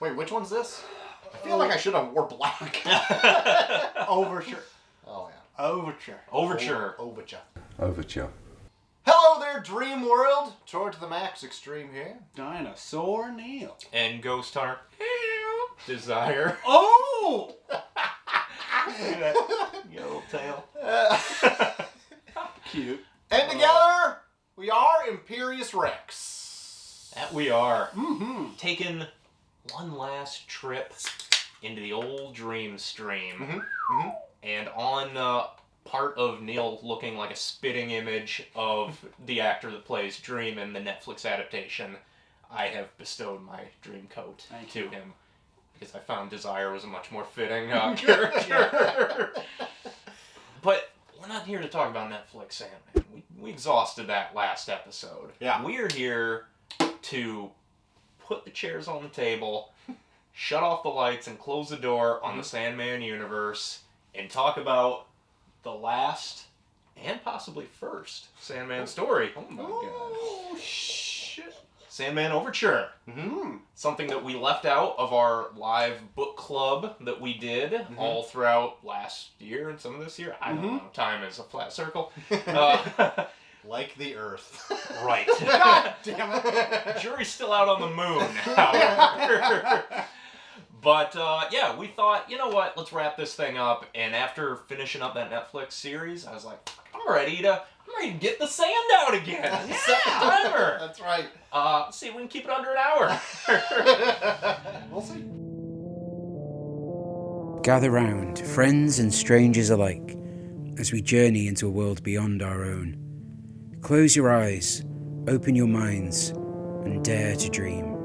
Wait, which one's this? I feel like I should have wore black. Overture. Oh, yeah. Overture. Overture. Overture. Hello there, Dream World. Troy to the Max Extreme here. Dinosaur Neil. And Ghost Hunter. Desire. Oh! Yellow tail. Cute. And together, we are Imperius Rex. That we are. Mm-hmm. Taking one last trip into the old dream stream. Mm-hmm. And on part of Neil looking like a spitting image of the actor that plays Dream in the Netflix adaptation, I have bestowed my dream coat to him. Because I found Desire was a much more fitting character. But we're not here to talk about Netflix Sandman. We exhausted that last episode. Yeah. We're here to put the chairs on the table, shut off the lights, and close the door on the Sandman universe, and talk about the last and possibly first Sandman story. Oh my god. Oh, shit. Sandman Overture. Mm-hmm. Something that we left out of our live book club that we did all throughout last year and some of this year. I don't know. Time is a flat circle. Like the Earth. Right. God damn it. Jury's still out on the moon, however. But, yeah, we thought, you know what, let's wrap this thing up. And after finishing up that Netflix series, I was like, I'm ready to get the sand out again. Yeah. Set the timer. That's right. See if we can keep it under an hour. We'll see. Gather round, friends and strangers alike, as we journey into a world beyond our own. Close your eyes, open your minds, and dare to dream.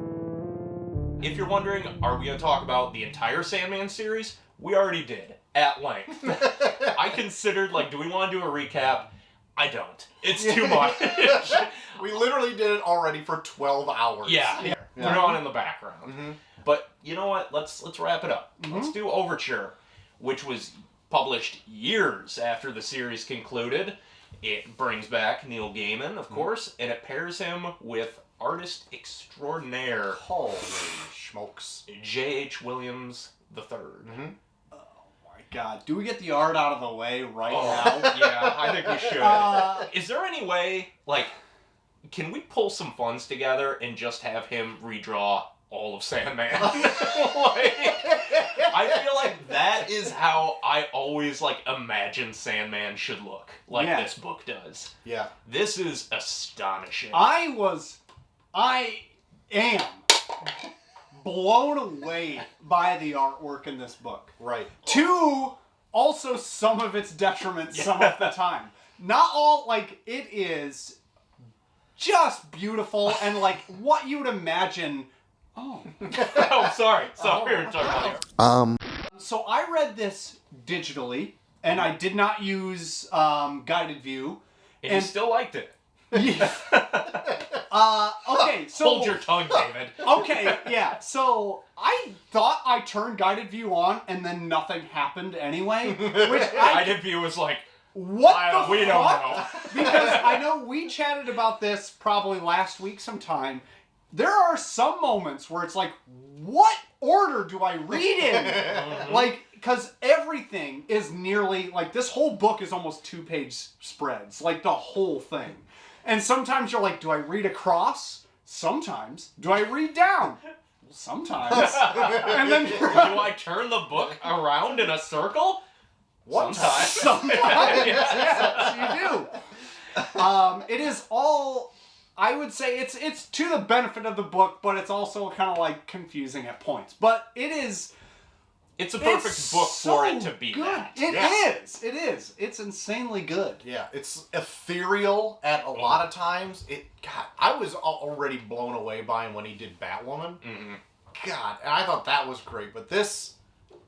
If you're wondering, are we going to talk about the entire Sandman series? We already did, at length. I considered, do we want to do a recap? I don't. It's too much. We literally did it already for 12 hours. Yeah. Put it on in the background. Mm-hmm. But you know what? Let's wrap it up. Let's do Overture, which was published years after the series concluded. It brings back Neil Gaiman, of course, and it pairs him with artist extraordinaire Holy smokes. J.H. Williams III. Mm-hmm. God, do we get the art out of the way right now? Yeah, I think we should. Is there any way, can we pull some funds together and just have him redraw all of Sandman? I feel like that is how I always, imagine Sandman should look, this book does. Yeah. This is astonishing. I am blown away by the artwork in this book. Right. To also some of its detriments some of the time. Not all, it is just beautiful and what you would imagine. Oh. Oh, sorry. We were talking about So I read this digitally, and I did not use guided view. And you still liked it. Yeah. Okay, so... Hold your tongue, David. Okay, yeah. So I thought I turned guided view on, and then nothing happened anyway. Which Guided view was like, what the we fuck? don't know. Because I know we chatted about this probably last week sometime. There are some moments where it's like, what order do I read in? Because everything is nearly, this whole book is almost 2-page spreads. The whole thing. And sometimes you're like, do I read across? Sometimes. Do I read down? Sometimes. And then Do I turn the book around in a circle? Sometimes. Sometimes. Yes, you do. It is all, I would say, it's to the benefit of the book, but it's also kind of confusing at points. But it is... It's a perfect book for it to be good. that. It is. It's insanely good. Yeah, it's ethereal at a lot of times. God, I was already blown away by him when he did Batwoman. Mm-hmm. God, and I thought that was great, but this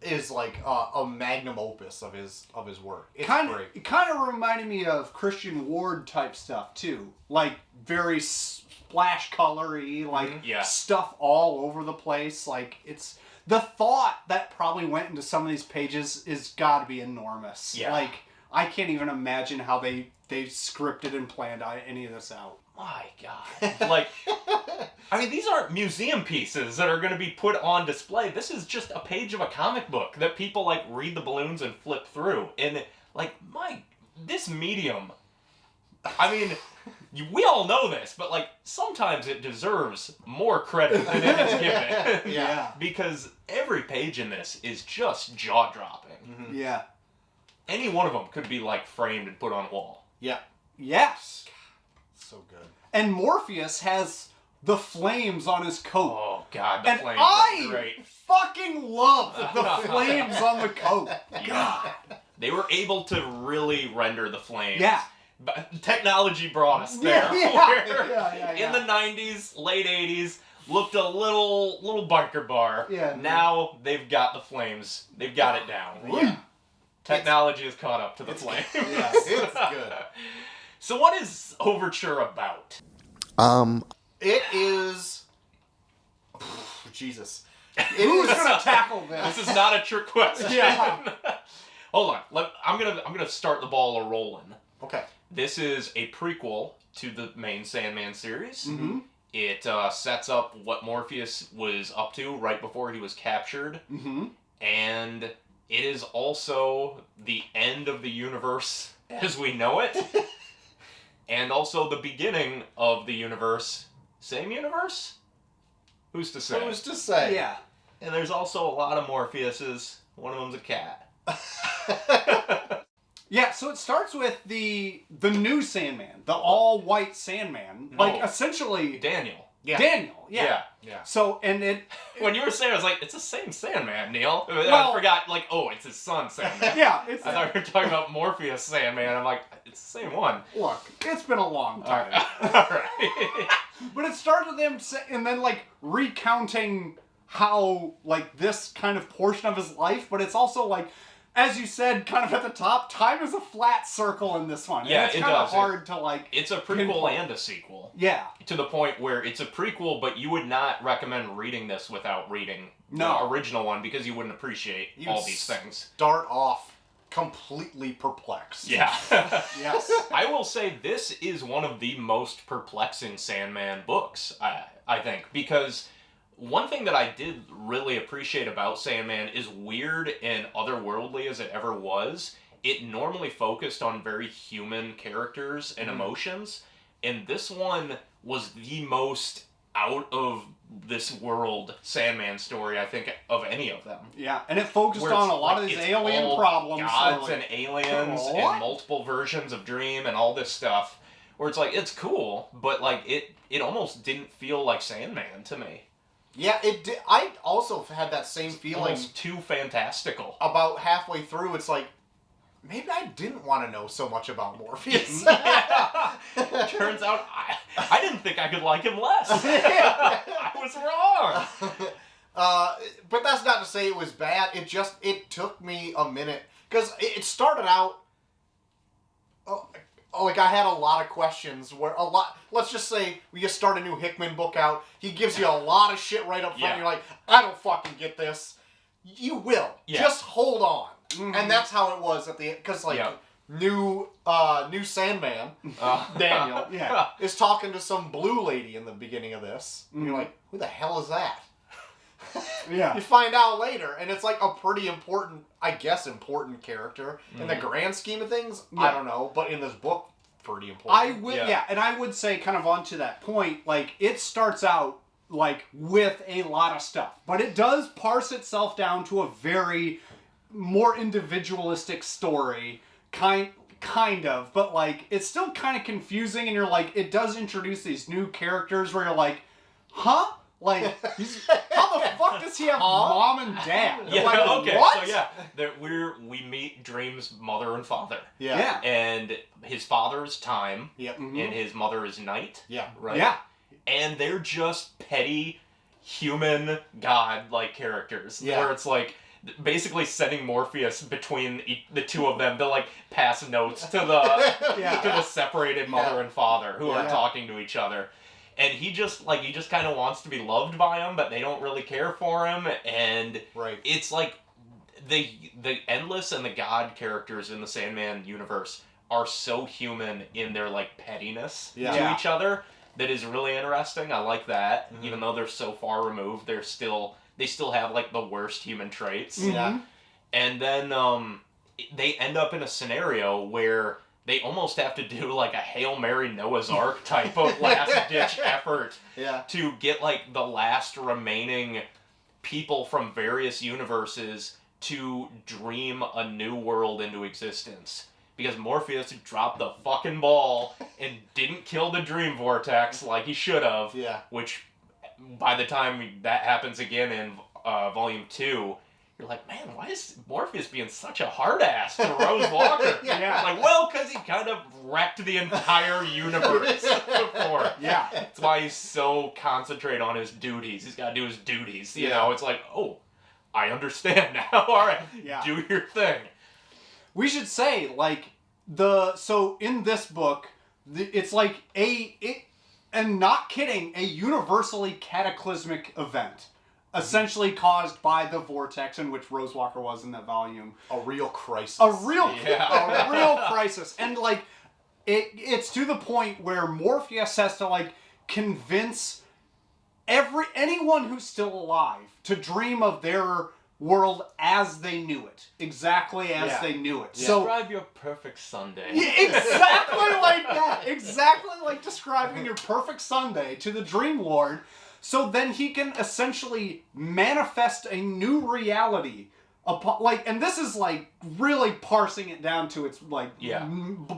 is a magnum opus of his work. It's great. It kind of reminded me of Christian Ward type stuff too, very splash colory, stuff all over the place. It's the thought that probably went into some of these pages is got to be enormous. Yeah. I can't even imagine how they scripted and planned any of this out. my God. Like, I mean, these aren't museum pieces that are going to be put on display. This is just a page of a comic book that people, like, read the balloons and flip through. And, like, this medium, I mean, we all know this, but, like, sometimes it deserves more credit than it is given. Yeah. Because every page in this is just jaw-dropping. Mm-hmm. Yeah. Any one of them could be, like, framed and put on a wall. Yeah. Yes. So good. And Morpheus has the flames on his coat. Oh, God, the and flames I are great. fucking love the flames on the coat. God. They were able to really render the flames. Yeah. But technology brought us there. Yeah. In the 90s, late 80s, looked a little biker bar. Yeah. Now they've got the flames. They've got it down. Yeah. Technology has caught up to the flames. Yeah, it's good. So what is Overture about? It is... Jesus. Who's gonna tackle this? This is not a trick question. Yeah. Hold on. I'm gonna start the ball a rolling. Okay. This is a prequel to the main Sandman series. Mm-hmm. It sets up what Morpheus was up to right before he was captured. Mm-hmm. And it is also the end of the universe as we know it. And also the beginning of the universe. Same universe? Who's to say? Who's to say? Yeah. And there's also a lot of Morpheuses. One of them's a cat. Yeah, so it starts with the new Sandman, the all-white Sandman. No. Like, essentially... Daniel. Yeah. Daniel, yeah. Yeah. So, and it... When you were saying, I was like, it's the same Sandman, Neil. Well- I forgot, like, oh, it's his son, Sandman. Yeah, it's... I thought you were talking about Morpheus Sandman. I'm like, it's the same one. Look, it's been a long time. Alright. But it started with him, and then, like, recounting how, like, this kind of portion of his life, but it's also, like... As you said, kind of at the top, time is a flat circle in this one. Yeah, and it's it kind of does. hard to, like... It's a prequel pinpoint. and a sequel. Yeah. To the point where it's a prequel, but you would not recommend reading this without reading No. the original one because you wouldn't appreciate You all these things. Start off completely perplexed. Yeah. Yes. I will say this is one of the most perplexing Sandman books, I think, because one thing that I did really appreciate about Sandman, is weird and otherworldly as it ever was, it normally focused on very human characters and emotions, and this one was the most out of this world Sandman story, I think, of any of them. Yeah, and it focused Where on it's a lot like, of these it's alien all problems. gods so, and like, aliens what? and multiple versions of Dream and all this stuff, where it's like, it's cool, but like it almost didn't feel like Sandman to me. Yeah, it did. I also had that same feeling Almost too fantastical. about halfway through. It's like, maybe I didn't want to know so much about Morpheus. Turns out I didn't think I could like him less. I was wrong. But that's not to say it was bad. It took me a minute. Because it started out... like, I had a lot of questions where let's just say we just start a new Hickman book out. He gives you a lot of shit right up front. Yeah. You're like, I don't fucking get this. You will. Yeah. Just hold on. Mhm. And that's how it was at the end. Because, like, Yeah. new Sandman, Daniel, yeah. is talking to some blue lady in the beginning of this. And you're Mhm. like, who the hell is that? Yeah. You find out later, and it's like a pretty important, I guess, important character. In the grand scheme of things, I Yeah. don't know, but in this book, pretty important. I would, yeah, and I would say, kind of onto that point, like, it starts out, like, with a lot of stuff, but it does parse itself down to a very more individualistic story, kind of, but, like, it's still kind of confusing, and you're like, it does introduce these new characters where you're like, huh? Like, how the fuck does he have mom and dad? Yeah, Like, okay, what? so yeah, we meet Dream's mother and father. Yeah. Yeah. And his father is Time, Yep. Mhm. and his mother is Night. Yeah. Right? Yeah. And they're just petty, human, god-like characters. Yeah. Where it's like, basically sending Morpheus between the two of them to, like, pass notes to the Yeah. to the separated mother and father who are Yeah. talking to each other. And he just kind of wants to be loved by them, but they don't really care for him. And Right. it's like the endless and the god characters in the Sandman universe are so human in their like pettiness Yeah. to Yeah. each other that is really interesting. I like that. Mhm. Even though they're so far removed, they still have like the worst human traits. Yeah. And then they end up in a scenario where they almost have to do like a Hail Mary Noah's Ark type of last-ditch effort Yeah. to get like the last remaining people from various universes to dream a new world into existence. Because Morpheus dropped the fucking ball and didn't kill the dream vortex like he should have. Yeah. Which, by the time that happens again in Volume 2, you're like, man, why is Morpheus being such a hard ass to Rose Walker? Yeah. Like, well, because he kind of wrecked the entire universe before. Yeah. That's why he's so concentrated on his duties. He's got to do his duties. You know, it's like, oh, I understand now. All right, Yeah. do your thing. We should say, like, so in this book, it's like and not kidding, a universally cataclysmic event. Essentially caused by the vortex in which Rose Walker was in that volume. A real crisis. A real Yeah. crisis. And, like, it's to the point where Morpheus has to, like, convince anyone who's still alive to dream of their world as they knew it. Exactly as they knew it. Yeah. So, Describe your perfect Sunday. yeah, exactly like that. Exactly like describing your perfect Sunday to the Dream Lord. So then he can essentially manifest a new reality upon, like, and this is like really parsing it down to its like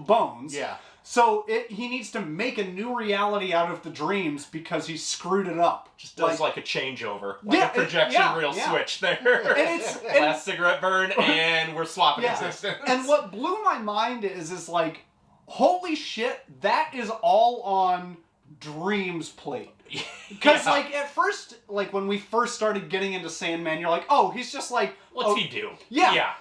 bones. Yeah. So he needs to make a new reality out of the dreams because he screwed it up. Just does like a changeover, like a projection reel switch there. And it's last cigarette burn, and we're swapping existence. And what blew my mind is like, holy shit, that is all on Dream's plate. Because like at first, like when we first started getting into Sandman, you're like, oh, he's just like, what's he do? Yeah.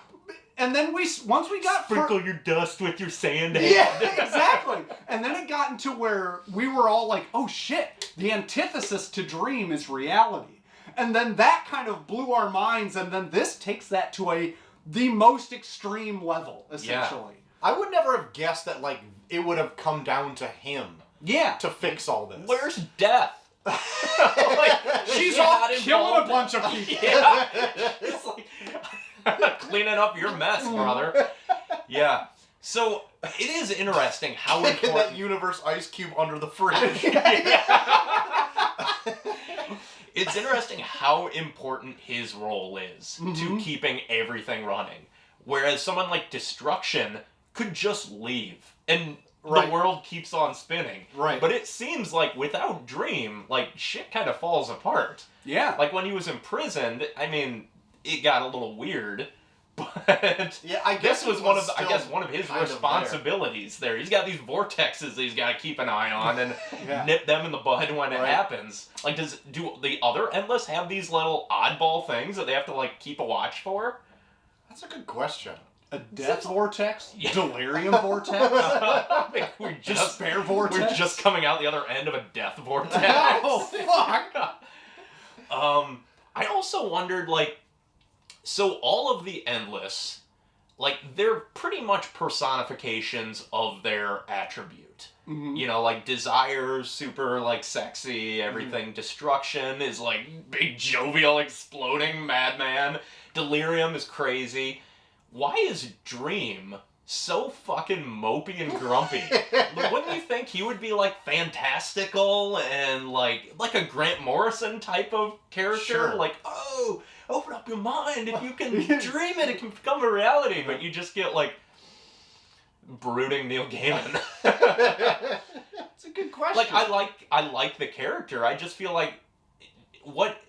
And then once we got sprinkle your dust with your sand. Yeah, exactly. And then it got into where we were all like, oh shit, the antithesis to Dream is reality. And then that kind of blew our minds, and then this takes that to the most extreme level, essentially. I would never have guessed that, like, it would have come down to him. Yeah. To fix all this. Where's Death? Like, she's off killing a bunch of people. Yeah. It's like cleaning up your mess, brother. Yeah. So it is interesting how Taking important that universe ice cube under the fridge. It's interesting how important his role is to keeping everything running. Whereas someone like Destruction could just leave and the world keeps on spinning. Right. But it seems like without Dream, like shit kind of falls apart. Yeah. Like when he was imprisoned, I mean, it got a little weird. But yeah, I guess this was one of his kind of responsibilities there. He's got these vortexes that he's got to keep an eye on and Yeah. nip them in the bud when it happens. Like, do the other Endless have these little oddball things that they have to like keep a watch for? That's a good question. A death vortex? Delirium vortex? We're Despair vortex? We're just coming out the other end of a death vortex. Oh, fuck! I also wondered, like, so all of the Endless, like, they're pretty much personifications of their attribute. Mm-hmm. You know, like, Desire's super, like, sexy, everything. Destruction is, like, big, jovial, exploding madman. Delirium is crazy. Why is Dream so fucking mopey and grumpy? Wouldn't you think he would be, like, fantastical and, like a Grant Morrison type of character? Sure. Like, oh, open up your mind. If you can dream it, it can become a reality. But you just get, like, brooding Neil Gaiman. That's a good question. Like, I like the character. I just feel like, what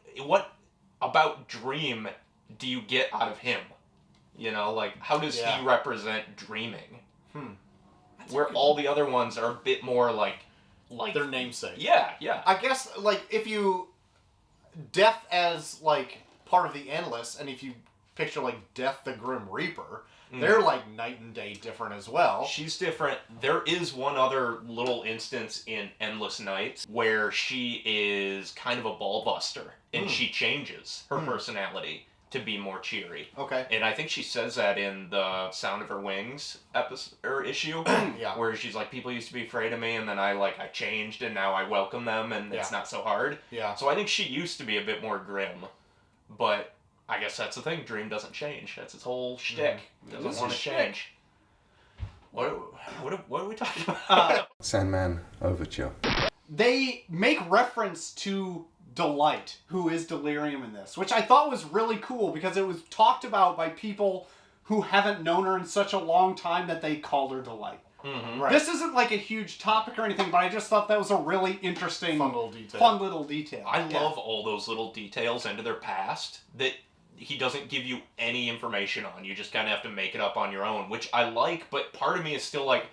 about Dream do you get out of him? You know, like, how does he represent dreaming? Where all the other ones are a bit more like their namesake. Yeah. I guess, like, if you Death as, like, part of the Endless, and if you picture, like, Death the Grim Reaper, they're, like, night and day different as well. She's different. There is one other little instance in Endless Nights where she is kind of a ball buster, and she changes her personality. to be more cheery. Okay. And I think she says that in the Sound of Her Wings issue. Yeah. Where she's like, people used to be afraid of me, and then I changed, and now I welcome them, and it's not so hard. Yeah. So I think she used to be a bit more grim. But I guess that's the thing. Dream doesn't change. That's its whole shtick. Doesn't want to change. What are we talking about? Sandman Overture. They make reference to Delight, who is Delirium in this, which I thought was really cool because it was talked about by people who haven't known her in such a long time that they called her Delight. Mm-hmm. Right. This isn't like a huge topic or anything, but I just thought that was a really interesting, Fun little detail. I love all those little details into their past that he doesn't give you any information on. You just kind of have to make it up on your own, which I like, but part of me is still like,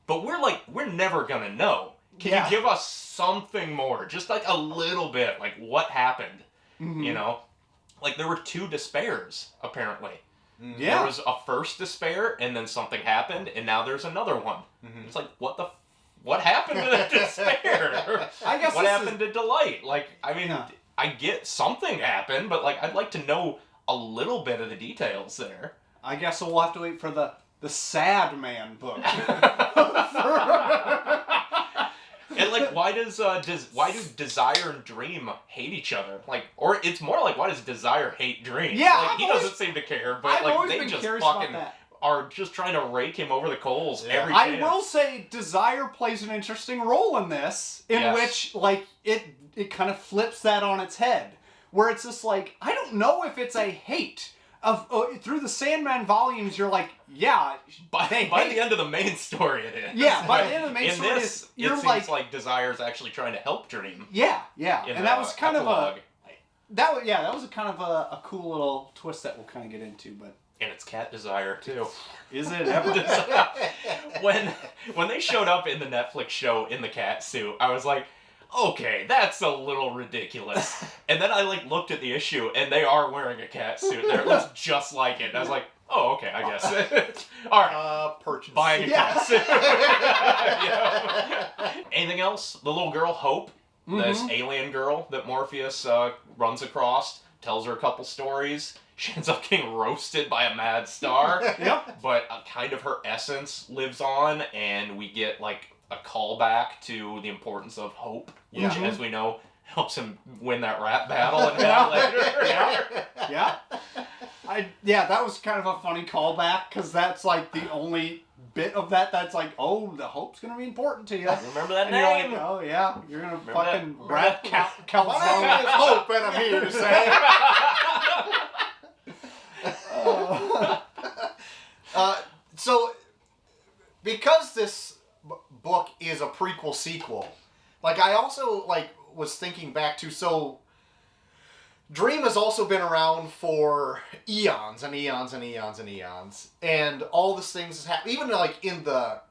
but we're never gonna know. Can you give us something more? Just like a little bit, like what happened? Mm-hmm. You know? Like there were 2 despairs, apparently. Yeah. There was a first despair, and then something happened, and now there's another one. Mm-hmm. It's like, what happened to that despair? I guess what happened to Delight? Like, I mean, Yeah. I get something happened, but like, I'd like to know a little bit of the details there. I guess we'll have to wait for the Sad Man book. And like, why do Desire and Dream hate each other? Like, or it's more like, why does Desire hate Dream? Yeah, like, he doesn't seem to care, but I've like always they been just curious about fucking that. are just trying to rake him over the coals every I chance. will say Desire plays an interesting role in this, in which like it kind of flips that on its head, where it's just like, I don't know if it's a hate of through the Sandman volumes. You're like, yeah, By the end of the main story, it is. Yeah, by the end of the main in story, this, you're it seems like Desire's actually trying to help Dream. yeah, In and that was kind epilogue. that was a kind of a cool little twist that we'll kind of get into, but. And it's Cat Desire too. Is it ever? when they showed up in the Netflix show in the cat suit, I was like, okay, that's a little ridiculous. And then I like looked at the issue, and they are wearing a cat suit. There, it looks just like it. And I was like, oh, okay, I guess. All right, purchase. buying a cat suit. Yeah. Anything else? The little girl Hope, this alien girl that Morpheus runs across, tells her a couple stories. She ends up getting roasted by a mad star. Yep. But kind of her essence lives on, and we get like a callback to the importance of hope, which, as we know, helps him win that rap battle and have later. Yeah, that was kind of a funny callback, because that's like the only bit of that's like, oh, the hope's gonna be important to you. Remember that And name? you're like, oh yeah, you're gonna Remember fucking that- rap My name calzone. is Hope, and I'm here to say. So, because this book is a prequel sequel, like I also was thinking back to, so Dream has also been around for eons and eons and eons and eons, and all these things has happened, even like in the,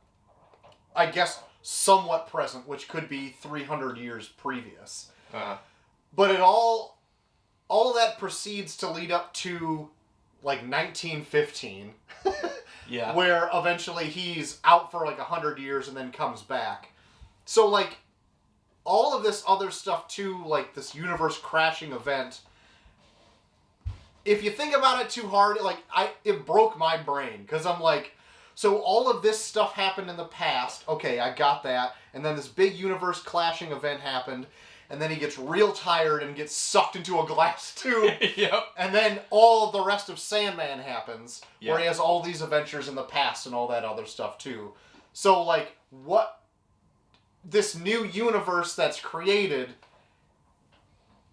I guess, somewhat present, which could be 300 years previous. But it all that proceeds to lead up to like 1915. Yeah. Where eventually he's out for like 100 years and then comes back. So like all of this other stuff too, like this universe crashing event, if you think about it too hard, it broke my brain, because I'm like, so all of this stuff happened in the past. Okay, I got that. And then this big universe clashing event happened. And then he gets real tired and gets sucked into a glass tube. Yep. And then all of the rest of Sandman happens, Yep. where he has all these adventures in the past and all that other stuff too. So, like, what this new universe that's created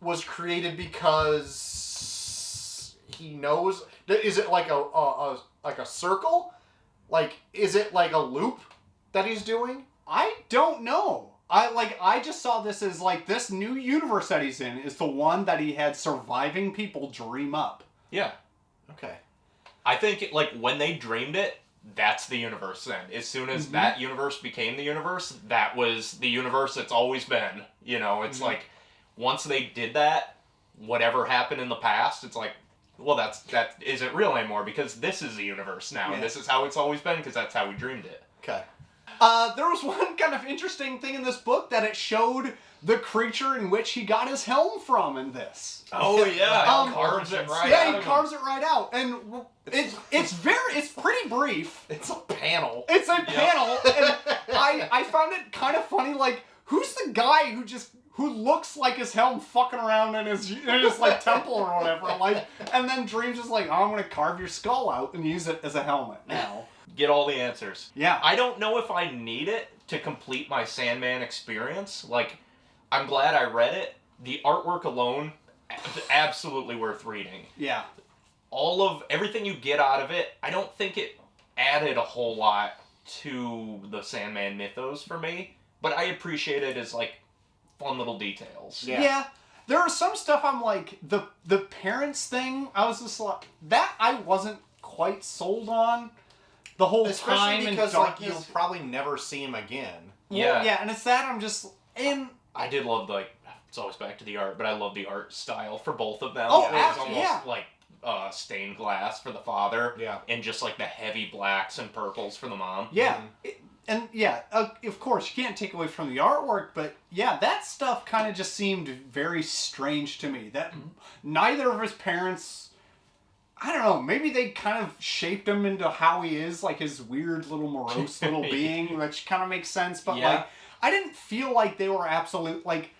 was created because he knows. Is it like a circle? Like, is it like a loop that he's doing? I don't know. I just saw this as like, this new universe that he's in is the one that he had surviving people dream up. Yeah. Okay. I think, like, when they dreamed it, that's the universe then. As soon as that universe became the universe, that was the universe it's always been. You know, it's like, once they did that, whatever happened in the past, it's like, well, that isn't real anymore, because this is the universe now, and this is how it's always been, because that's how we dreamed it. Okay. There was one kind of interesting thing in this book that it showed the creature in which he got his helm from in this. Oh yeah, carves it right. Yeah, out he of carves it right out, and it's pretty brief. It's a panel. It's a panel, and I found it kind of funny. Like, who's the guy who looks like his helm fucking around in his like temple or whatever? Like, and then Dreams is like, oh, I'm gonna carve your skull out and use it as a helmet now. Get all the answers. Yeah. I don't know if I need it to complete my Sandman experience. Like, I'm glad I read it. The artwork alone, absolutely worth reading. Yeah. Everything you get out of it, I don't think it added a whole lot to the Sandman mythos for me, but I appreciate it as, like, fun little details. Yeah. There was some stuff I'm like, the parents thing, I was just like, that I wasn't quite sold on. The whole Especially time because, and like, darkness. you'll probably never see him again. Yeah. Yeah, and it's that I'm just... And I did love, like, it's always back to the art, but I love the art style for both of them. Oh, It was absolutely, almost like stained glass for the father. Yeah. And just, like, the heavy blacks and purples for the mom. yeah. Of course, you can't take away from the artwork, but yeah, that stuff kind of just seemed very strange to me. That neither of his parents... I don't know, maybe they kind of shaped him into how he is, like his weird little morose little being, which kind of makes sense, but Yeah. like, I didn't feel like they were absolute, like,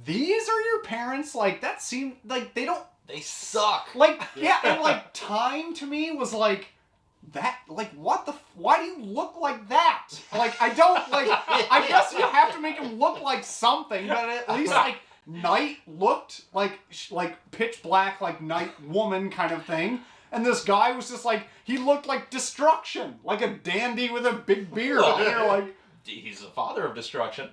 these are your parents? Like, that seemed, like, they don't, They suck. like, yeah, and like, time to me was like, that, like, what the, why do you look like that? Like, I don't, like, I guess you have to make him look like something, but at least, like, Night looked like pitch black, like Night Woman kind of thing. And this guy was just like, he looked like destruction. Like a dandy with a big beard. And you're like... He's the father of destruction.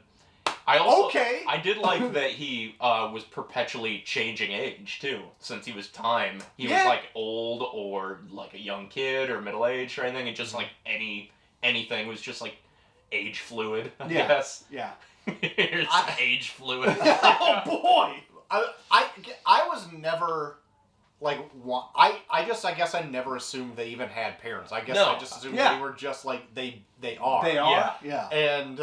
I did like that he was perpetually changing age, too. Since he was time. He was, like, old or, like, a young kid or middle-aged or anything. And just, like, anything was just, like, age fluid, I guess. Yeah. It's age fluid. Oh, boy! I was never, like, I guess I never assumed they even had parents. I guess I just assumed they were just, like, they are. They are? Yeah. And,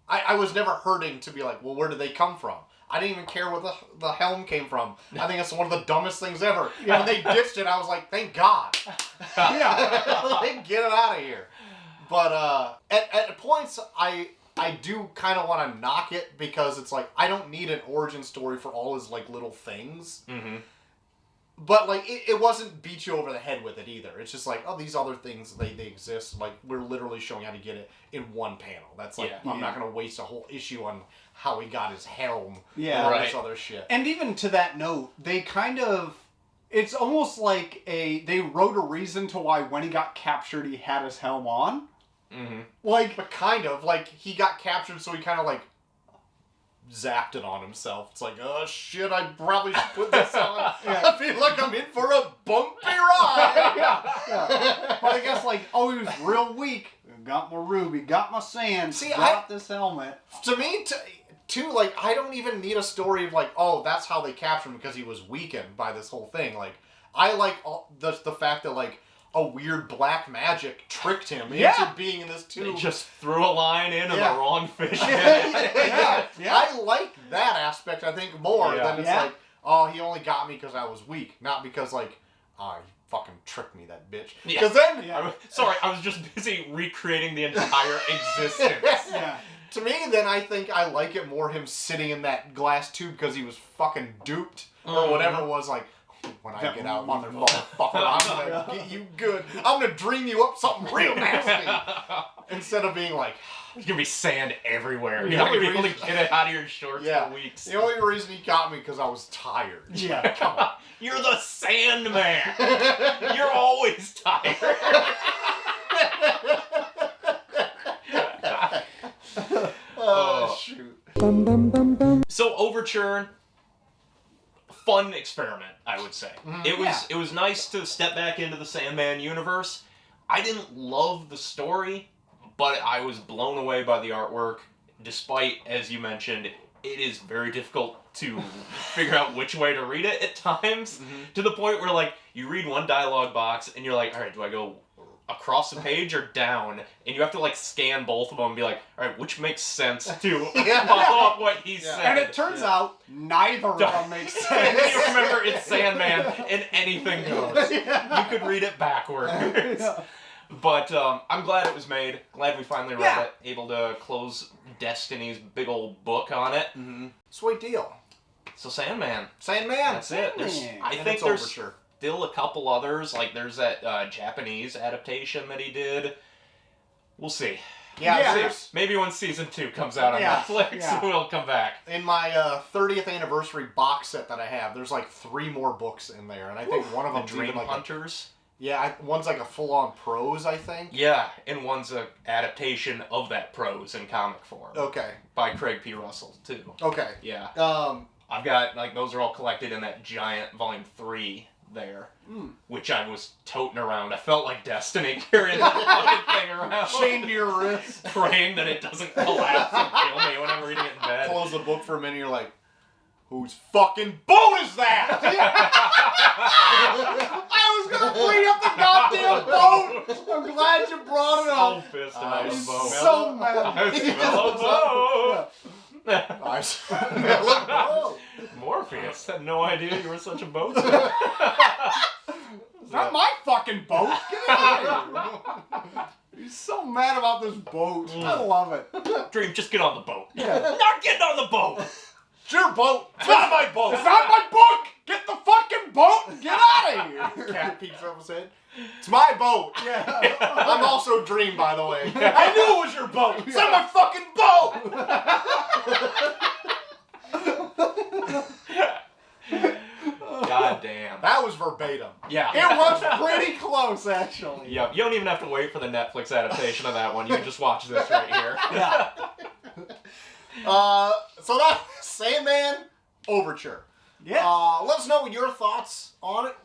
I was never hurting to be like, well, where did they come from? I didn't even care where the helm came from. I think it's one of the dumbest things ever. Yeah. When they ditched it, I was like, thank God. Like, get it out of here. But, at points, I do kind of want to knock it because it's like, I don't need an origin story for all his, like, little things. Mm-hmm. But, like, it wasn't beat you over the head with it either. It's just like, oh, these other things, they exist. Like, we're literally showing how to get it in one panel. That's like, I'm not going to waste a whole issue on how he got his helm and all this other shit. And even to that note, they kind of... It's almost like they wrote a reason to why when he got captured, he had his helm on. Mm-hmm. Like, but kind of. Like, he got captured, so he kind of, like, zapped it on himself. It's like, oh, shit, I probably should put this on. I feel like I'm in for a bumpy ride. But I guess, like, oh, he was real weak. Got my ruby, got my sand, got this helmet. To me, too, like, I don't even need a story of, like, oh, that's how they captured him because he was weakened by this whole thing. Like, I like the fact that, like, a weird black magic tricked him into being in this tube. They just threw a line in and the wrong fish. I like that aspect, I think, more than it's like, oh, he only got me because I was weak. Not because, like, oh, he fucking tricked me, that bitch. Because then... I was just busy recreating the entire existence. To me, then, I think I like it more him sitting in that glass tube because he was fucking duped. Or whatever it was, like... When I get out, motherfucker, I'm gonna get you good. I'm gonna dream you up something real nasty. Instead of being like, there's gonna be sand everywhere. You're not gonna be able to get it out of your shorts for weeks. The only reason he got me because I was tired. Yeah, come on. You're the Sandman. You're always tired. Oh, shoot. So Overture. Fun experiment, I would say. It was nice to step back into the Sandman universe. I didn't love the story, but I was blown away by the artwork. Despite, as you mentioned, it is very difficult to figure out which way to read it at times. To the point where, like, you read one dialogue box and you're like, all right, do I go across the page or down, and you have to like scan both of them and be like, all right, which makes sense to Yeah. follow up what he said. And it turns out neither of them makes sense. You remember it's Sandman and anything goes. You could read it backwards. Yeah. But I'm glad it was made. Glad we finally read Yeah. it. Able to close Destiny's big old book on it. Mm-hmm. Sweet deal. So Sandman. Sandman. That's it. Sandman. I And think it's there's Overture. still a couple others. Like there's that Japanese adaptation that he did. We'll see. Yeah, Yeah. there's- Maybe when season 2 comes out on Yeah. Netflix, Yeah. we'll come back. in my 30th anniversary box set that I have, there's like 3 more books in there, and I think one of The them's Dream even like Hunters. one's like a full-on prose, I think. Yeah, and one's a adaptation of that prose in comic form Okay. by Craig P. Russell too. Okay. Yeah, Um. I've got like those are all collected in that giant volume 3 there, which I was toting around. I felt like Destiny carrying that fucking thing around, Chained to your wrist. praying that it doesn't collapse and kill me when I'm reading it in bed. Close the book for a minute. You're like, whose fucking boat is that? I was gonna bring up the goddamn boat. I'm glad you brought it So up. pissed I about was the boat. So mad. I smell a boat. I smell a boat. Morpheus had no idea you were such a boat. It's not my fucking boat. Get out of here. He's so mad about this boat. I love it. Dream, just get on the boat. Yeah. Not getting on the boat. It's your boat. It's not my boat. It's not my book. Get the fucking boat and get out of here. Cat peeks over his head. It's my boat. Yeah. I'm also Dream, by the way. I knew it was your boat. It's not my fucking boat. God damn. That was verbatim. Yeah. It was pretty close, actually. Yep. You don't even have to wait for the Netflix adaptation of that one. You can just watch this right here. Yeah. So that Sandman Overture. Yeah. Let us know your thoughts on it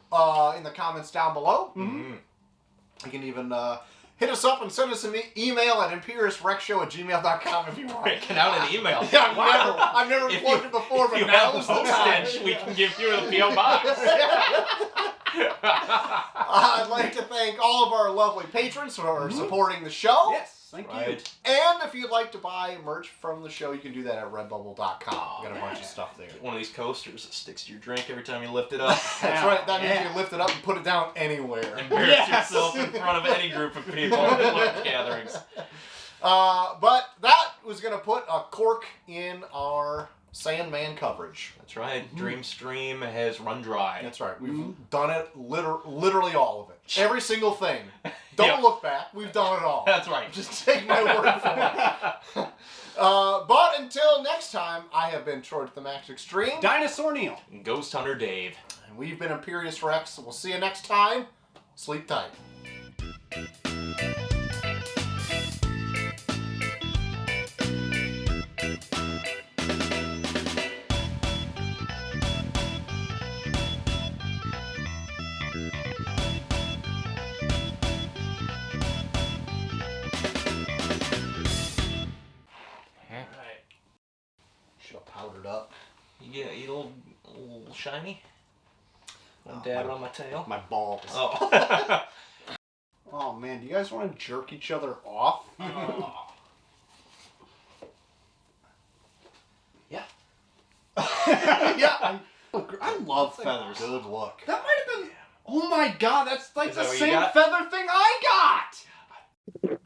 in the comments down below. Mm. You can even hit us up and send us an email at IMPERIUSREXShow@gmail.com if you want. Breaking out an email. Yeah, Wow. I've never If plugged you- it before, but If you now have is the time. postage, we can give you a P.O. box. I'd like to thank all of our lovely patrons for supporting the show. Yes. Thank you. Right. And if you'd like to buy merch from the show, you can do that at redbubble.com. We got a bunch of stuff there. One of these coasters that sticks to your drink every time you lift it up. That's right. That means Yeah. you lift it up and put it down anywhere. Embarrass Yes. yourself in front of any group of people at large gatherings. But that was going to put a cork in our Sandman coverage. That's right. Dream Stream has run dry. That's right. We've done it, literally all of it. Every single thing. Don't Yep. look back. We've done it all. That's right. Just take my word for it. But until next time, I have been Troy to the Max Extreme. Dinosaur Neil. Ghost Hunter Dave. And we've been Imperious Rex. We'll see you next time. Sleep tight. Right. Should have powdered up. You get a little shiny? Want to dab it on my tail? My balls. Oh. Oh man, do you guys want to jerk each other off? Yeah. Yeah. I love feathers. Good look. That might have been. Oh my god, that's like Is the that what you same got? feather thing I got.